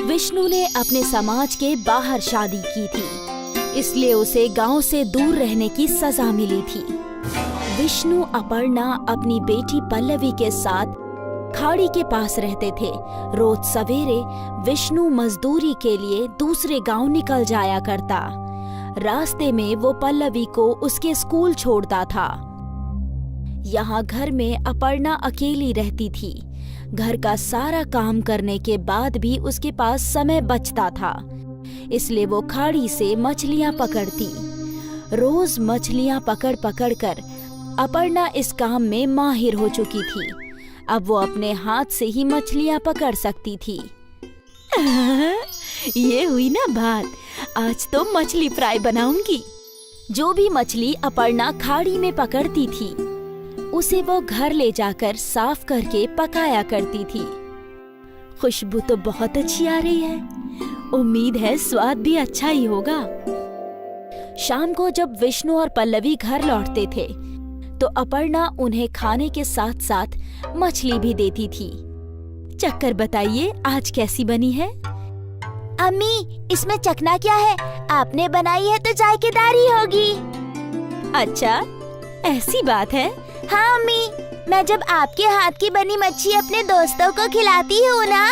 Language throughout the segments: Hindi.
विष्णु ने अपने समाज के बाहर शादी की थी, इसलिए उसे गांव से दूर रहने की सजा मिली थी। विष्णु अपर्णा अपनी बेटी पल्लवी के साथ खाड़ी के पास रहते थे। रोज सवेरे विष्णु मजदूरी के लिए दूसरे गांव निकल जाया करता। रास्ते में वो पल्लवी को उसके स्कूल छोड़ता था। यहाँ घर में अपर्णा अकेली रहती थी। घर का सारा काम करने के बाद भी उसके पास समय बचता था, इसलिए वो खाड़ी से मछलियाँ पकड़ती। रोज मछलियाँ पकड़ पकड़ कर अपर्णा इस काम में माहिर हो चुकी थी। अब वो अपने हाथ से ही मछलियाँ पकड़ सकती थी। ये हुई ना बात, आज तो मछली फ्राई बनाऊंगी। जो भी मछली अपर्णा खाड़ी में पकड़ती थी, उसे वो घर ले जाकर साफ करके पकाया करती थी। खुशबू तो बहुत अच्छी आ रही है, उम्मीद है स्वाद भी अच्छा ही होगा। शाम को जब विष्णु और पल्लवी घर लौटते थे, तो अपर्णा उन्हें खाने के साथ साथ मछली भी देती थी। चक्कर बताइए, आज कैसी बनी है? अम्मी, इसमें चखना क्या है? आपने बनाई है तो जायकेदार ही होगी। अच्छा, ऐसी बात है? हाँ अम्मी, मैं जब आपके हाथ की बनी मच्छी अपने दोस्तों को खिलाती हूँ ना,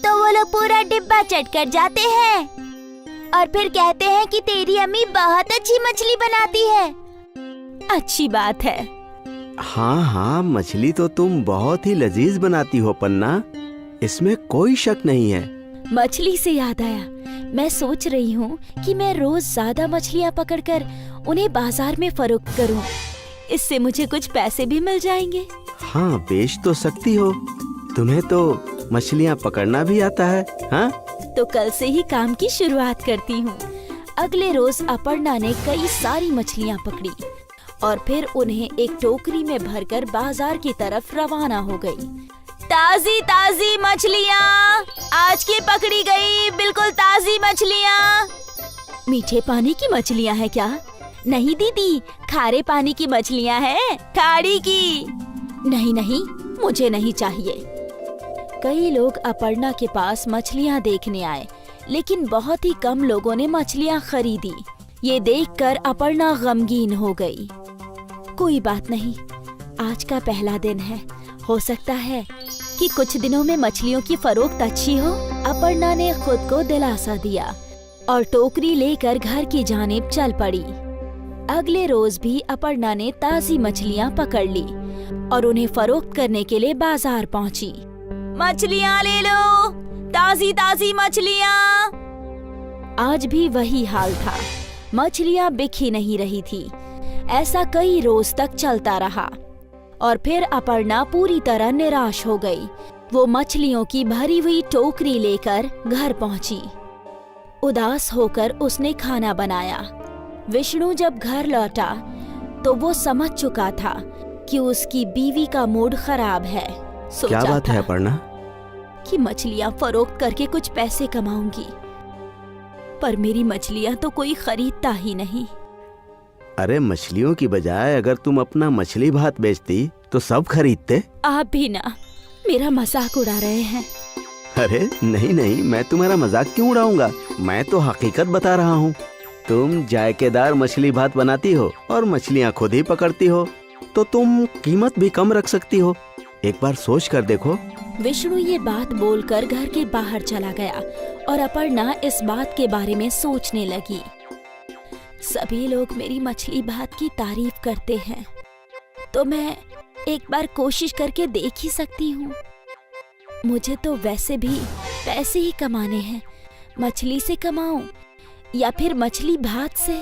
तो वो लोग पूरा डिब्बा चट कर जाते हैं और फिर कहते हैं कि तेरी अम्मी बहुत अच्छी मछली बनाती है। अच्छी बात है। हाँ हाँ, मछली तो तुम बहुत ही लजीज बनाती हो पन्ना, इसमें कोई शक नहीं है। मछली से याद आया, मैं सोच रही हूँ कि मैं रोज ज्यादा मछलियाँ पकड़कर उन्हें बाजार में फरोख्त करूँ। इससे मुझे कुछ पैसे भी मिल जाएंगे। हाँ, बेच तो सकती हो, तुम्हें तो मछलियाँ पकड़ना भी आता है। हाँ, तो कल से ही काम की शुरुआत करती हूँ। अगले रोज अपर्णा ने कई सारी मछलियाँ पकड़ी और फिर उन्हें एक टोकरी में भरकर बाजार की तरफ रवाना हो गई। ताजी ताजी मछलियाँ, आज की पकड़ी गई बिल्कुल ताजी मछलियाँ। मीठे पानी की मछलियाँ हैं क्या? नहीं दीदी, खारे पानी की मछलियाँ हैं, खाड़ी की। नहीं नहीं, मुझे नहीं चाहिए। कई लोग अपर्णा के पास मछलियाँ देखने आए, लेकिन बहुत ही कम लोगों ने मछलियाँ खरीदी। ये देखकर अपर्णा गमगीन हो गई। कोई बात नहीं, आज का पहला दिन है, हो सकता है कि कुछ दिनों में मछलियों की फरोख्त अच्छी हो। अपर्णा ने खुद को दिलासा दिया और टोकरी लेकर घर की जानिब चल पड़ी। अगले रोज भी अपर्णा ने ताजी मछलियाँ पकड़ ली और उन्हें फरोख्त करने के लिए बाजार पहुँची। मछलियाँ ले लो, ताजी ताजी मछलियाँ। आज भी वही हाल था, मछलियाँ बिक ही नहीं रही थी। ऐसा कई रोज तक चलता रहा और फिर अपर्णा पूरी तरह निराश हो गई। वो मछलियों की भरी हुई टोकरी लेकर घर पहुंची। उदास होकर उसने खाना बनाया। विष्णु जब घर लौटा तो वो समझ चुका था कि उसकी बीवी का मूड खराब है। क्या बात है अपर्णा? कि मछलियाँ फरोख्त करके कुछ पैसे कमाऊंगी, पर मेरी मछलियाँ तो कोई खरीदता ही नहीं। अरे, मछलियों की बजाय अगर तुम अपना मछली भात बेचती तो सब खरीदते। आप भी ना मेरा मजाक उड़ा रहे हैं। अरे नहीं नहीं, मैं तुम्हारा मजाक क्यों उड़ाऊंगा, मैं तो हकीकत बता रहा हूँ। तुम जायकेदार मछली भात बनाती हो और मछलियाँ खुद ही पकड़ती हो, तो तुम कीमत भी कम रख सकती हो। एक बार सोच कर देखो। विष्णु ये बात बोलकर घर के बाहर चला गया और अपर्णा इस बात के बारे में सोचने लगी। सभी लोग मेरी मछली भात की तारीफ करते हैं, तो मैं एक बार कोशिश करके देख ही सकती हूँ। मुझे तो वैसे भी पैसे ही कमाने हैं, मछली से कमाऊं या फिर मछली भात से,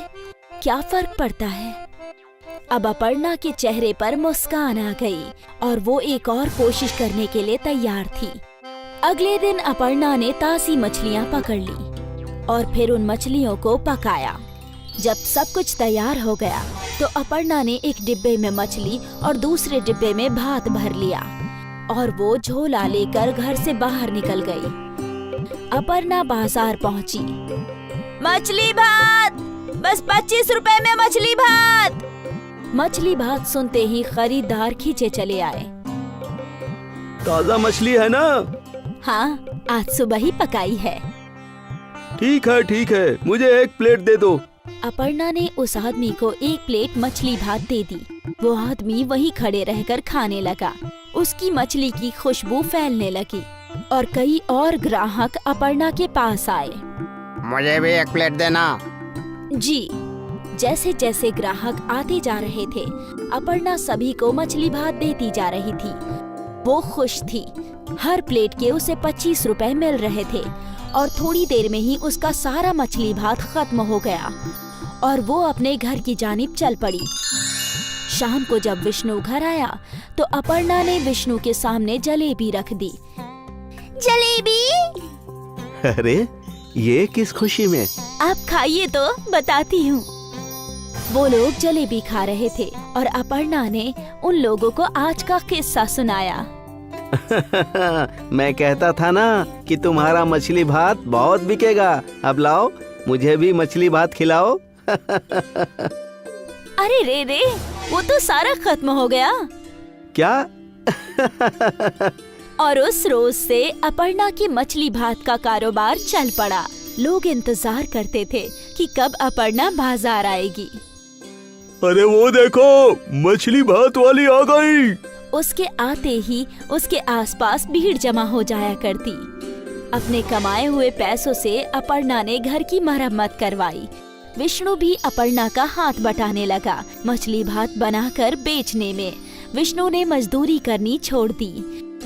क्या फर्क पड़ता है। अब अपर्णा के चेहरे पर मुस्कान आ गई और वो एक और कोशिश करने के लिए तैयार थी। अगले दिन अपर्णा ने ताजी मछलियाँ पकड़ ली और फिर उन मछलियों को पकाया। जब सब कुछ तैयार हो गया तो अपर्णा ने एक डिब्बे में मछली और दूसरे डिब्बे में भात भर लिया और वो झोला लेकर घर से बाहर निकल गई। अपर्णा बाजार पहुंची। मछली भात, बस 25 रुपए में मछली भात। मछली भात सुनते ही खरीदार खींचे चले आए। ताजा मछली है ना? हाँ, आज सुबह ही पकाई है। ठीक है, मुझे 1 प्लेट दे दो। अपर्णा ने उस आदमी को 1 प्लेट मछली भात दे दी। वो आदमी वहीं खड़े रहकर खाने लगा। उसकी मछली की खुशबू फैलने लगी और कई और ग्राहक अपर्णा के पास आए। मुझे भी 1 प्लेट देना। जी। जैसे जैसे ग्राहक आते जा रहे थे, अपर्णा सभी को मछली भात देती जा रही थी। वो खुश थी। हर प्लेट के उसे 25 रुपए मिल रहे थे और थोड़ी देर में ही उसका सारा मछली भात खत्म हो गया और वो अपने घर की जानिब चल पड़ी। शाम को जब विष्णु घर आया तो अपर्णा ने विष्णु के सामने जलेबी रख दी। जलेबी? अरे ये किस खुशी में? आप खाइए तो बताती हूँ। वो लोग जलेबी खा रहे थे और अपर्णा ने उन लोगों को आज का किस्सा सुनाया। मैं कहता था ना कि तुम्हारा मछली भात बहुत बिकेगा। अब लाओ, मुझे भी मछली भात खिलाओ। अरे रे, वो तो सारा खत्म हो गया। क्या? और उस रोज से अपर्णा की मछली भात का कारोबार चल पड़ा। लोग इंतजार करते थे कि कब अपर्णा बाजार आएगी। अरे वो देखो, मछली भात वाली आ गई। उसके आते ही उसके आसपास भीड़ जमा हो जाया करती। अपने कमाए हुए पैसों से अपर्णा ने घर की मरम्मत करवाई। विष्णु भी अपर्णा का हाथ बटाने लगा मछली भात बनाकर बेचने में। विष्णु ने मजदूरी करनी छोड़ दी।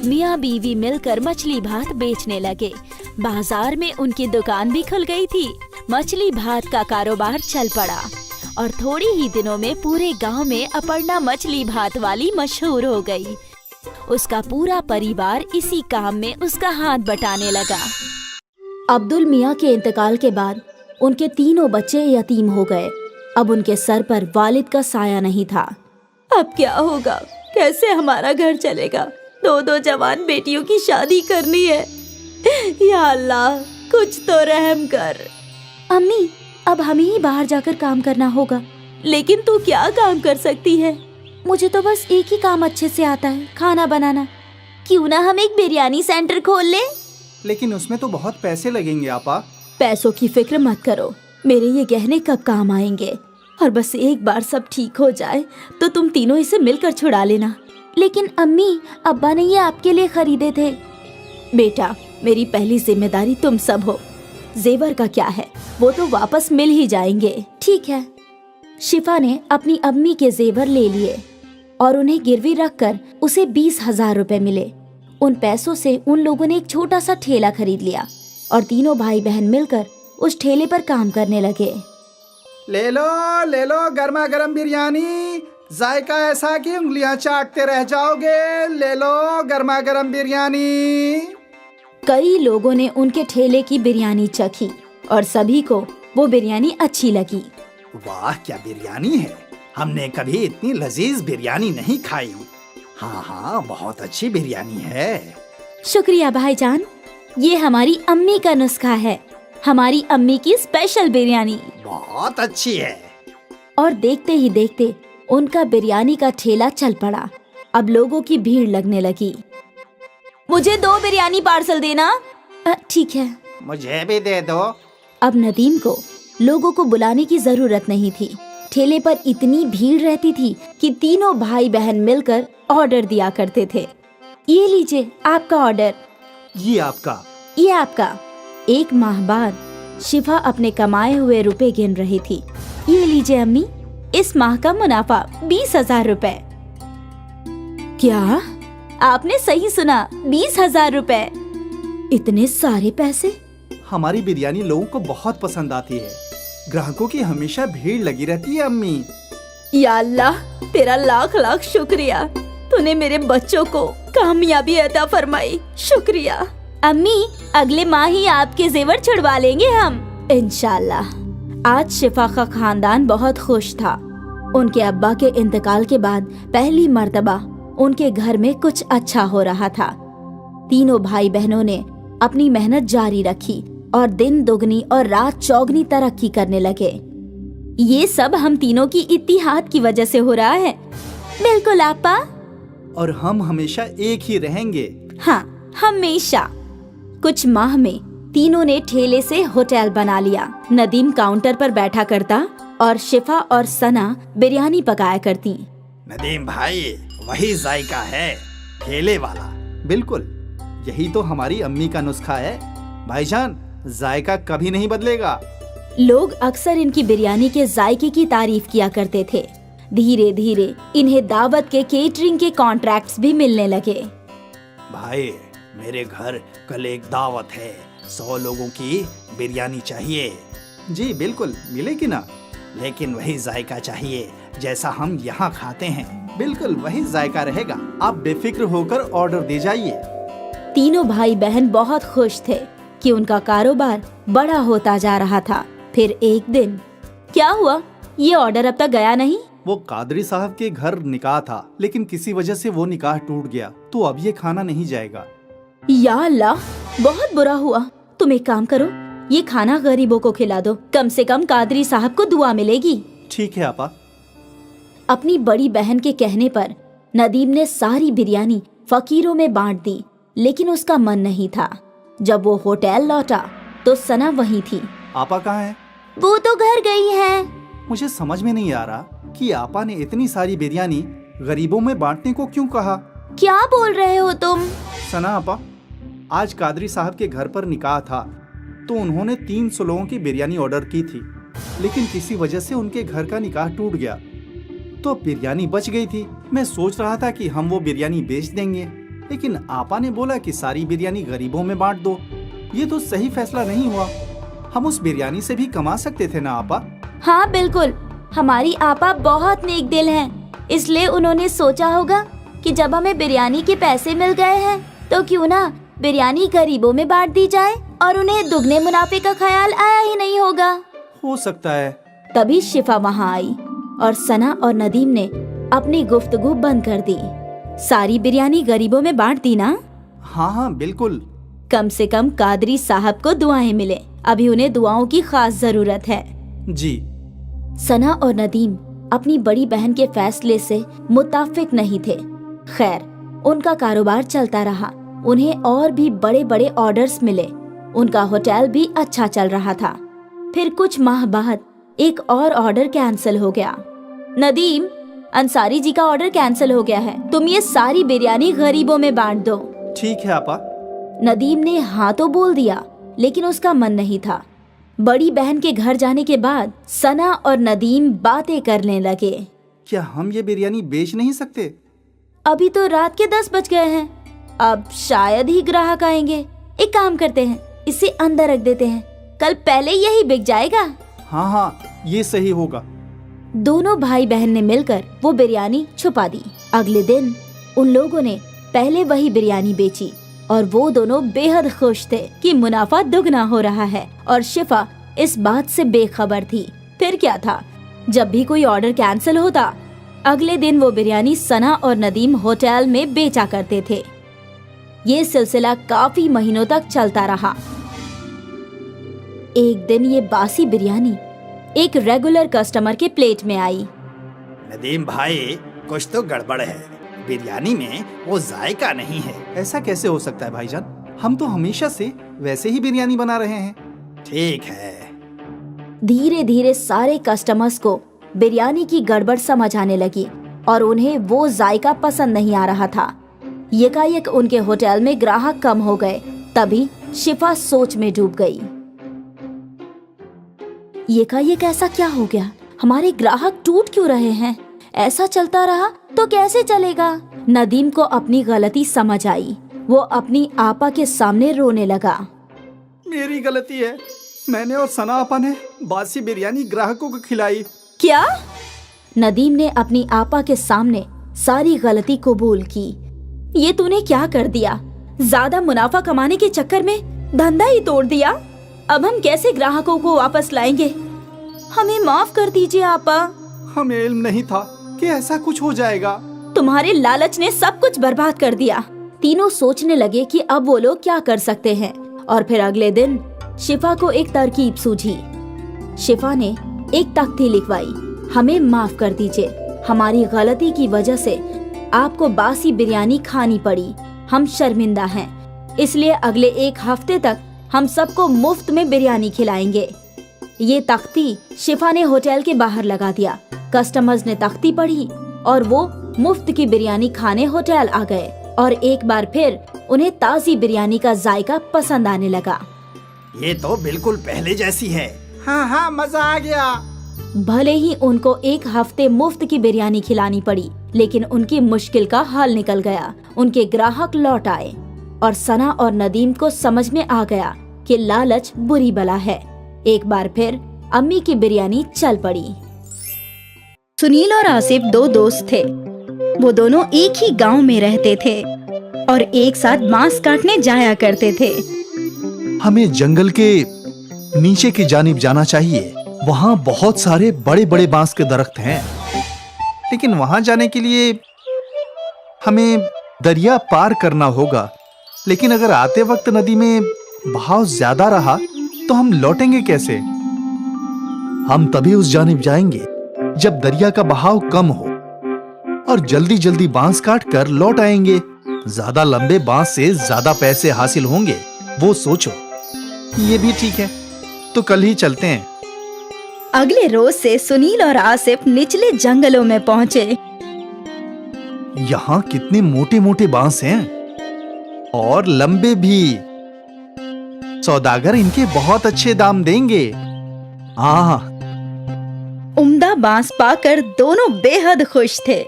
मियाँ बीवी मिलकर मछली भात बेचने लगे। बाजार में उनकी दुकान भी खुल गई थी। मछली भात का कारोबार चल पड़ा और थोड़ी ही दिनों में पूरे गांव में अपर्णा मछली भात वाली मशहूर हो गई। उसका पूरा परिवार इसी काम में उसका हाथ बटाने लगा। अब्दुल मियाँ के इंतकाल के बाद उनके तीनों बच्चे यतीम हो गए। अब उनके सर पर वालिद का साया नहीं था। अब क्या होगा? कैसे हमारा घर चलेगा? 2 जवान बेटियों की शादी करनी है। या अल्लाह, कुछ तो रहम कर। अम्मी, अब हमें ही बाहर जाकर काम करना होगा। लेकिन तू क्या काम कर सकती है? मुझे तो बस एक ही काम अच्छे से आता है, खाना बनाना। क्यों ना हम एक बिरयानी सेंटर खोल ले? लेकिन उसमें तो बहुत पैसे लगेंगे आपा। पैसों की फिक्र मत करो, मेरे ये गहने कब काम आएंगे। और बस एक बार सब ठीक हो जाए तो तुम तीनों इसे मिलकर छुड़ा लेना। लेकिन अम्मी, अब्बा ने ये आपके लिए खरीदे थे। बेटा, मेरी पहली जिम्मेदारी तुम सब हो। जेवर का क्या है, वो तो वापस मिल ही जाएंगे। ठीक है। शिफा ने अपनी अम्मी के जेवर ले लिए और उन्हें गिरवी रखकर उसे 20,000 रुपए मिले। उन पैसों से उन लोगों ने एक छोटा सा ठेला खरीद लिया और तीनों भाई बहन मिलकर उस ठेले पर काम करने लगे। ले लो गर्मा गर्म बिरयानी, जायका ऐसा कि उंगलियां चाटते रह जाओगे। ले लो गर्मा गर्म बिरयानी। कई लोगों ने उनके ठेले की बिरयानी चखी और सभी को वो बिरयानी अच्छी लगी। वाह, क्या बिरयानी है! हमने कभी इतनी लजीज बिरयानी नहीं खाई। हाँ, बहुत अच्छी बिरयानी है। शुक्रिया भाईजान, ये हमारी अम्मी का नुस्खा है। हमारी अम्मी की स्पेशल बिरयानी बहुत अच्छी है। और देखते ही देखते उनका बिरयानी का ठेला चल पड़ा। अब लोगों की भीड़ लगने लगी। मुझे 2 बिरयानी पार्सल देना। ठीक है। मुझे भी दे दो। अब नदीम को लोगों को बुलाने की जरूरत नहीं थी। ठेले पर इतनी भीड़ रहती थी कि तीनों भाई बहन मिलकर ऑर्डर दिया करते थे। ये लीजिए आपका ऑर्डर। ये आपका। ये आपका। 1 माह बाद शिफा अपने कमाए हुए रुपए गिन रही थी। ये लीजिए अम्मी, इस माह का मुनाफा 20,000 रुपए। क्या? आपने सही सुना, 20,000 रुपए। इतने सारे पैसे? हमारी बिरयानी लोगों को बहुत पसंद आती है। ग्राहकों की हमेशा भीड़ लगी रहती है अम्मी। या अल्लाह, तेरा लाख लाख शुक्रिया। तूने मेरे बच्चों को कामयाबी अता फरमाई। शुक्रिया। अम्मी, अगले माह ही आपके जेवर छुड़वा लेंगे हम, इंशाल्लाह। आज शिफा का खानदान बहुत खुश था। उनके अब्बा के इंतकाल के बाद पहली मर्तबा उनके घर में कुछ अच्छा हो रहा था। तीनों भाई बहनों ने अपनी मेहनत जारी रखी और दिन दुगनी और रात चौगनी तरक्की करने लगे। ये सब हम तीनों की इत्तिहाद की वजह से हो रहा है। बिल्कुल आपा। और हम हमेशा एक ही रहेंगे। हाँ, हमेशा। कुछ माह में तीनों ने ठेले से होटल बना लिया। नदीम काउंटर पर बैठा करता और शिफा और सना बिरयानी पकाया करती। नदीम भाई, वही जायका है, ठेले वाला। बिल्कुल, यही तो हमारी अम्मी का नुस्खा है भाईजान, जायका कभी नहीं बदलेगा। लोग अक्सर इनकी बिरयानी के जायके की तारीफ किया करते थे। धीरे धीरे इन्हें दावत के केटरिंग के कॉन्ट्रैक्ट्स भी मिलने लगे। भाई, मेरे घर कल एक दावत है, 100 लोगों की बिरयानी चाहिए। जी बिल्कुल, मिलेगी ना, लेकिन वही जायका चाहिए जैसा हम यहाँ खाते हैं। बिल्कुल वही जायका रहेगा, आप बेफिक्र होकर ऑर्डर दे जाइए। तीनों भाई बहन बहुत खुश थे कि उनका कारोबार बड़ा होता जा रहा था। फिर एक दिन क्या हुआ, ये ऑर्डर अब तक गया नहीं। वो कादरी साहब के घर निकाह था, लेकिन किसी वजह से वो निकाह टूट गया, तो अब ये खाना नहीं जाएगा। या अल्लाह, बहुत बुरा हुआ। तुम एक काम करो, ये खाना गरीबों को खिला दो, कम से कम कादरी साहब को दुआ मिलेगी। ठीक है आपा। अपनी बड़ी बहन के कहने पर नदीम ने सारी बिरयानी फकीरों में बांट दी, लेकिन उसका मन नहीं था। जब वो होटल लौटा तो सना वहीं थी। आपा कहाँ है? वो तो घर गई है। मुझे समझ में नहीं आ रहा कि आपा ने इतनी सारी बिरयानी गरीबों में बांटने को क्यों कहा। क्या बोल रहे हो तुम? सना आपा, आज कादरी साहब के घर पर निकाह था, तो उन्होंने 300 लोगों की बिरयानी ऑर्डर की थी, लेकिन किसी वजह से उनके घर का निकाह टूट गया, तो बिरयानी बच गई थी। मैं सोच रहा था कि हम वो बिरयानी बेच देंगे, लेकिन आपा ने बोला कि सारी बिरयानी गरीबों में बांट दो। ये तो सही फैसला नहीं हुआ। हम उस बिरयानी से भी कमा सकते थे ना आपा। हाँ बिल्कुल, हमारी आपा बहुत नेक दिल हैं, इसलिए उन्होंने सोचा होगा कि जब हमें बिरयानी के पैसे मिल गए हैं तो क्यों ना बिरयानी गरीबों में बांट दी जाए, और उन्हें दुगने मुनाफे का ख्याल आया ही नहीं होगा। हो सकता है। तभी शिफा वहाँ आई और सना और नदीम ने अपनी गुफ्तगू बंद कर दी। सारी बिरयानी गरीबों में बांट दी ना? हाँ हाँ बिल्कुल। कम से कम कादरी साहब को दुआएं मिले, अभी उन्हें दुआओं की खास जरूरत है। जी। सना और नदीम अपनी बड़ी बहन के फैसले से मुत्ताफिक नहीं थे। खैर, उनका कारोबार चलता रहा, उन्हें और भी बड़े बड़े ऑर्डर्स मिले, उनका होटल भी अच्छा चल रहा था। फिर कुछ माह बाद एक और ऑर्डर कैंसिल हो गया। नदीम, अंसारी जी का ऑर्डर कैंसिल हो गया है, तुम ये सारी बिरयानी गरीबों में बांट दो। ठीक है आपा। नदीम ने हाँ तो बोल दिया, लेकिन उसका मन नहीं था। बड़ी बहन के घर जाने के बाद सना और नदीम बातें करने लगे। क्या हम ये बिरयानी बेच नहीं सकते? अभी तो रात के 10 बज गए हैं, अब शायद ही ग्राहक आएंगे। एक काम करते हैं, इसे अंदर रख देते हैं, कल पहले यही बिक जाएगा। हाँ हाँ, ये सही होगा। दोनों भाई बहन ने मिलकर वो बिरयानी छुपा दी। अगले दिन उन लोगों ने पहले वही बिरयानी बेची और वो दोनों बेहद खुश थे कि मुनाफा दुगना हो रहा है, और शिफा इस बात से बेखबर थी। फिर क्या था, जब भी कोई ऑर्डर कैंसिल होता, अगले दिन वो बिरयानी सना और नदीम होटल में बेचा करते थे। ये सिलसिला काफी महीनों तक चलता रहा। एक दिन ये बासी बिरयानी एक रेगुलर कस्टमर के प्लेट में आई। नदीम भाई, कुछ तो गड़बड़ है, बिरयानी में वो जायका नहीं है। ऐसा कैसे हो सकता है भाईजान? हम तो हमेशा से वैसे ही बिरयानी बना रहे हैं। ठीक है। धीरे धीरे सारे कस्टमर्स को बिरयानी की गड़बड़ समझ आने लगी और उन्हें वो जायका पसंद नहीं आ रहा था। यकायक उनके होटल में ग्राहक कम हो गए। तभी शिफा सोच में डूब गई। यकायक ऐसा क्या हो गया? हमारे ग्राहक टूट क्यों रहे हैं? ऐसा चलता रहा तो कैसे चलेगा? नदीम को अपनी गलती समझ आई। वो अपनी आपा के सामने रोने लगा। मेरी गलती है, मैंने और सना आपा ने बासी बिरयानी ग्राहकों को खिलाई। क्या? नदीम ने अपनी आपा के सामने सारी गलती कबूल की। ये तूने क्या कर दिया? ज्यादा मुनाफा कमाने के चक्कर में धंधा ही तोड़ दिया। अब हम कैसे ग्राहकों को वापस लाएंगे? हमें माफ कर दीजिए आपा। हमें इल्म नहीं था कि ऐसा कुछ हो जाएगा। तुम्हारे लालच ने सब कुछ बर्बाद कर दिया। तीनों सोचने लगे कि अब वो लोग क्या कर सकते हैं, और फिर अगले दिन शिफा को एक तरकीब सूझी। शिफा ने एक तख्ती लिखवाई, हमें माफ कर दीजिए, हमारी गलती की वजह से आपको बासी बिरयानी खानी पड़ी, हम शर्मिंदा हैं। इसलिए अगले 1 हफ्ते तक हम सबको मुफ्त में बिरयानी खिलाएंगे। ये तख्ती शिफा ने होटल के बाहर लगा दिया। कस्टमर्स ने तख्ती पढ़ी और वो मुफ्त की बिरयानी खाने होटल आ गए और एक बार फिर उन्हें ताज़ी बिरयानी का जायका पसंद आने लगा। ये तो बिल्कुल पहले जैसी है। हाँ हाँ, मजा आ गया। भले ही उनको 1 हफ्ते मुफ्त की बिरयानी खिलानी पड़ी, लेकिन उनकी मुश्किल का हल निकल गया। उनके ग्राहक लौट आए और सना और नदीम को समझ में आ गया कि लालच बुरी बला है। एक बार फिर अम्मी की बिरयानी चल पड़ी। सुनील और आसिफ 2 दोस्त थे। वो दोनों एक ही गांव में रहते थे और एक साथ बांस काटने जाया करते थे। हमें जंगल के नीचे की जानिब जाना चाहिए। वहाँ बहुत सारे बड़े बड़े बांस के दरख्त हैं, लेकिन वहाँ जाने के लिए हमें दरिया पार करना होगा। लेकिन अगर आते वक्त नदी में बहाव ज्यादा रहा तो हम लौटेंगे कैसे? हम तभी उस जानिब जाएंगे जब दरिया का बहाव कम हो और जल्दी जल्दी बांस काट कर लौट आएंगे। ज्यादा लंबे बांस से ज्यादा पैसे हासिल होंगे, वो सोचो। ये भी ठीक है, तो कल ही चलते हैं। अगले रोज से सुनील और आसिफ निचले जंगलों में पहुंचे। यहाँ कितने मोटे मोटे बांस हैं और लंबे भी। सौदागर इनके बहुत अच्छे दाम देंगे। हाँ, उम्दा बांस पाकर दोनों बेहद खुश थे।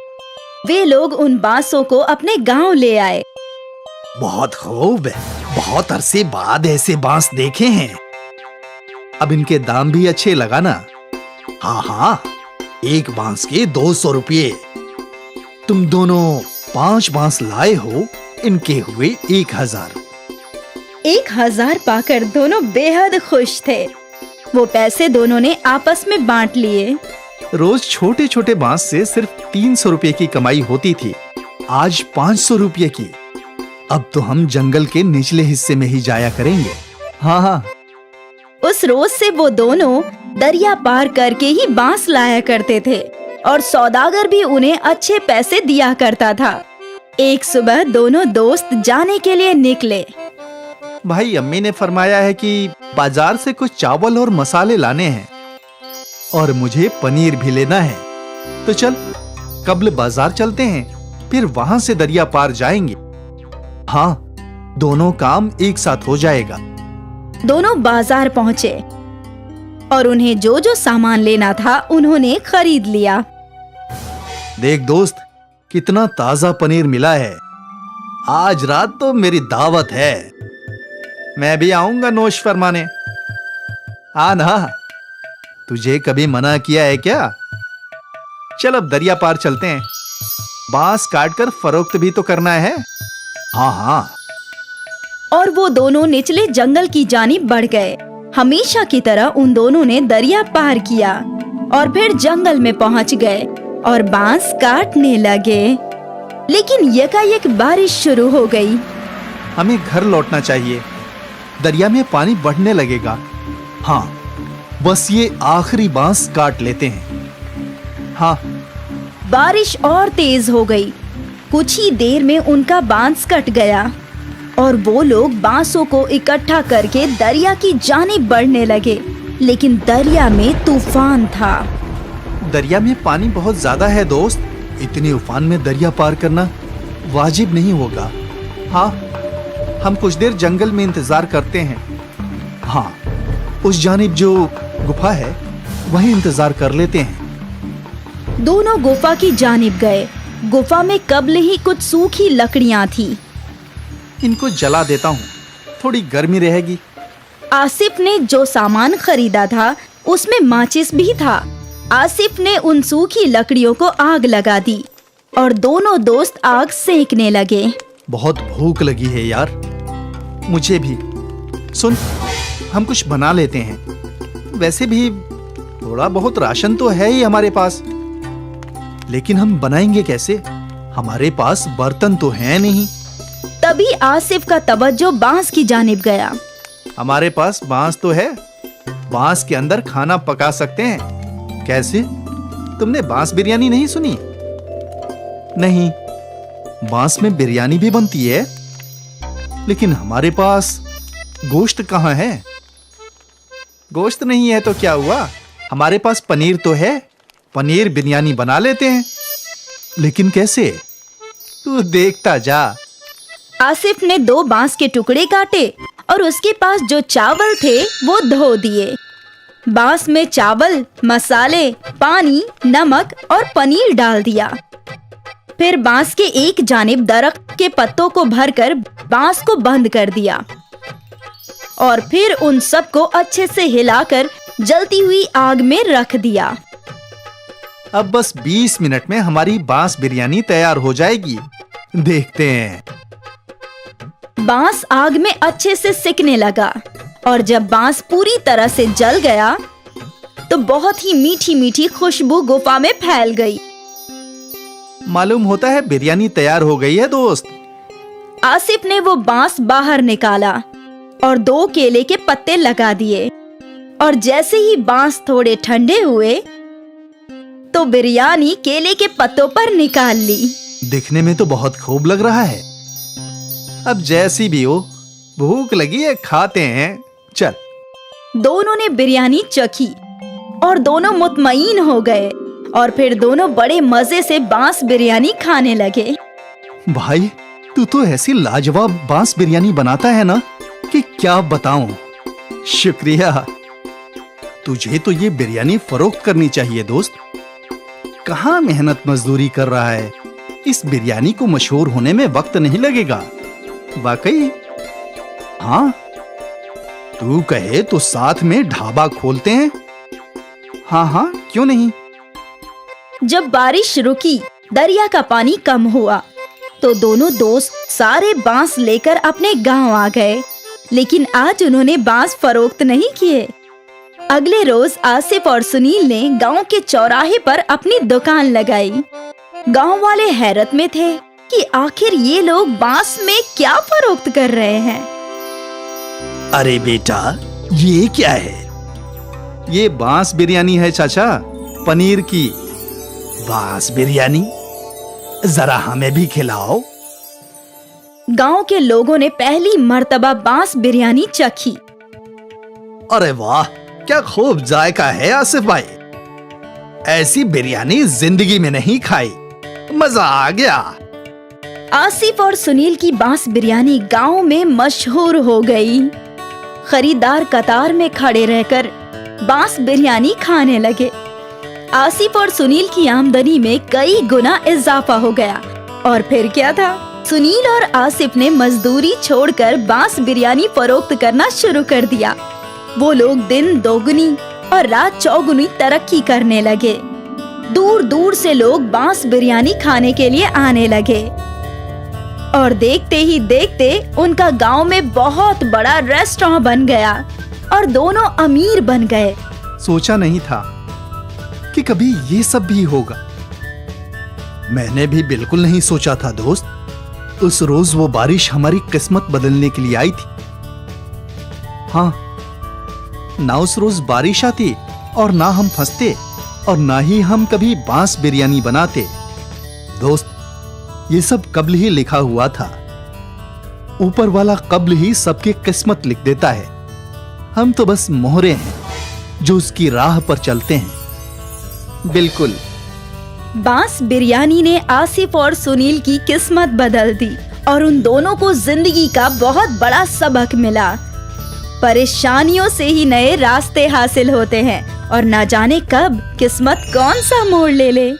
वे लोग उन बांसों को अपने गांव ले आए। बहुत खूब, बहुत अरसे बाद ऐसे बांस देखे हैं। अब इनके दाम भी अच्छे लगाना। हाँ हाँ, एक बांस के 200 रुपये। तुम दोनों 5 बांस लाए हो, इनके हुए 1000। 1000 पाकर दोनों बेहद खुश थे। वो पैसे दोनों ने आपस में बांट लिए। रोज छोटे छोटे बांस से सिर्फ 300 रुपये की कमाई होती थी, आज 500 रुपये की। अब तो हम जंगल के निचले हिस्से में ही जाया करेंगे। हाँ हाँ। उस रोज से वो दोनों दरिया पार करके ही बांस लाया करते थे और सौदागर भी उन्हें अच्छे पैसे दिया करता था। एक सुबह दोनों दोस्त जाने के लिए निकले। भाई, अम्मी ने फरमाया है कि बाजार से कुछ चावल और मसाले लाने हैं और मुझे पनीर भी लेना है। तो चल कब्ल बाजार चलते हैं, फिर वहां से दरिया पार जाएंगे। हाँ, दोनों काम एक साथ हो जाएगा। दोनों बाजार पहुँचे और उन्हें जो जो सामान लेना था उन्होंने खरीद लिया। देख दोस्त, कितना ताजा पनीर मिला है। आज रात तो मेरी दावत है। मैं भी आऊंगा नोश फरमाने। आ ना, तुझे कभी मना किया है क्या? चल अब दरिया पार चलते हैं। बांस काटकर फरोख्त भी तो करना है। हाँ हाँ। और वो दोनों निचले जंगल की जानिब बढ़ गए। हमेशा की तरह उन दोनों ने दरिया पार किया और फिर जंगल में पहुंच गए और बांस काटने लगे। लेकिन यकायक बारिश शुरू हो गई। हमें घर लौटना चाहिए, दरिया में पानी बढ़ने लगेगा। हाँ, बस ये आखिरी बांस काट लेते हैं। हाँ। बारिश और तेज हो गई। कुछ ही देर में उनका बांस कट गया और वो लोग बांसों को इकट्ठा करके दरिया की जानिब बढ़ने लगे। लेकिन दरिया में तूफान था। दरिया में पानी बहुत ज्यादा है दोस्त। इतने उफान में दरिया पार करना वाजिब नहीं होगा। हाँ, हम कुछ देर जंगल में इंतजार करते हैं। हाँ, उस जानिब जो गुफा है वहीं इंतजार कर लेते हैं। दोनों गुफा की जानिब गए। गुफा में कब्ल ही कुछ सूखी लकड़ियां थी। इनको जला देता हूँ, थोड़ी गर्मी रहेगी। आसिफ ने जो सामान खरीदा था उसमें माचिस भी था। आसिफ ने उन सूखी लकड़ियों को आग लगा दी और दोनों दोस्त आग सेकने लगे। बहुत भूख लगी है यार, मुझे भी। सुन, हम कुछ बना लेते हैं। वैसे भी थोड़ा बहुत राशन तो है ही हमारे पास, लेकिन हम बनाएंगे कैसे? हमारे पास बर्तन तो है नहीं। तभी आसिफ का तवज्जो बांस की जानिब गया। हमारे पास बांस तो है, बांस के अंदर खाना पका सकते हैं। कैसे? तुमने बांस बिरयानी नहीं सुनी? नहीं, बांस में बिरयानी भी बनती है। लेकिन हमारे पास गोश्त कहाँ है? गोश्त नहीं है तो क्या हुआ, हमारे पास पनीर तो है, पनीर बिरयानी बना लेते हैं। लेकिन कैसे? तू देखता जा। आसिफ ने 2 बांस के टुकड़े काटे और उसके पास जो चावल थे वो धो दिए। बांस में चावल, मसाले, पानी, नमक और पनीर डाल दिया। फिर बांस के एक जानिब दरख्त के पत्तों को भरकर बांस को बंद कर दिया और फिर उन सबको अच्छे से हिलाकर जलती हुई आग में रख दिया। अब बस 20 मिनट में हमारी बांस बिरयानी तैयार हो जाएगी। देखते हैं। बांस आग में अच्छे से सिकने लगा और जब बांस पूरी तरह से जल गया तो बहुत ही मीठी मीठी खुशबू गुफा में फैल गई। मालूम होता है बिरयानी तैयार हो गई है दोस्त। आसिफ ने वो बांस बाहर निकाला और 2 केले के पत्ते लगा दिए और जैसे ही बांस थोड़े ठंडे हुए तो बिरयानी केले के पत्तों पर निकाल ली। दिखने में तो बहुत खूब लग रहा है। अब जैसी भी हो, भूख लगी है, खाते हैं। चल। दोनों ने बिरयानी चखी और दोनों मुतमईन हो गए और फिर दोनों बड़े मजे से बांस बिरयानी खाने लगे। भाई, तू तो ऐसी लाजवाब बांस बिरयानी बनाता है ना कि क्या बताऊं। शुक्रिया। तुझे तो ये बिरयानी फरोख्त करनी चाहिए दोस्त। कहाँ मेहनत मजदूरी कर रहा है। इस बिरयानी को मशहूर होने में वक्त नहीं लगेगा। वाकई। हाँ, तू कहे तो साथ में ढाबा खोलते हैं। हाँ, क्यों नहीं। जब बारिश रुकी, दरिया का पानी कम हुआ तो दोनों दोस्त सारे बांस लेकर अपने गांव आ गए। लेकिन आज उन्होंने बांस फरोख्त नहीं किए। अगले रोज आसिफ और सुनील ने गांव के चौराहे पर अपनी दुकान लगाई। गांव वाले हैरत में थे कि आखिर ये लोग बांस में क्या फरोख्त कर रहे हैं। अरे बेटा, ये क्या है? ये बांस बिरयानी है चाचा, पनीर की। बांस बिरयानी? जरा हमें भी खिलाओ। गांव के लोगों ने पहली मर्तबा बांस बिरयानी चखी। अरे वाह, क्या खूब जायका है आसिफ भाई। ऐसी बिरयानी जिंदगी में नहीं खाई। मजा आ गया। आसिफ और सुनील की बांस बिरयानी गांव में मशहूर हो गई। खरीदार कतार में खड़े रहकर बांस बिरयानी खाने लगे। आसिफ और सुनील की आमदनी में कई गुना इजाफा हो गया। और फिर क्या था, सुनील और आसिफ ने मजदूरी छोड़कर बांस बिरयानी फरोख्त करना शुरू कर दिया। वो लोग दिन दोगुनी और रात चौगुनी तरक्की करने लगे। दूर दूर से लोग बांस बिरयानी खाने के लिए आने लगे और देखते ही देखते उनका गांव में बहुत बड़ा रेस्टोरेंट बन गया और दोनों अमीर बन गए। सोचा नहीं था कि कभी ये सब भी होगा। मैंने भी बिल्कुल नहीं सोचा था दोस्त। उस रोज वो बारिश हमारी किस्मत बदलने के लिए आई थी। हाँ, ना उस रोज बारिश आती और ना हम फंसते और ना ही हम कभी बांस बिरयानी बनाते। दोस्त, ये सब कब्ल ही लिखा हुआ था। ऊपर वाला कब्ल ही सबकी किस्मत लिख देता है। हम तो बस मोहरे हैं जो उसकी राह पर चलते हैं। बिल्कुल। बांस बिरयानी ने आसिफ और सुनील की किस्मत बदल दी और उन दोनों को जिंदगी का बहुत बड़ा सबक मिला। परेशानियों से ही नए रास्ते हासिल होते हैं और ना जाने कब किस्मत कौन सा मोड़ ले ले।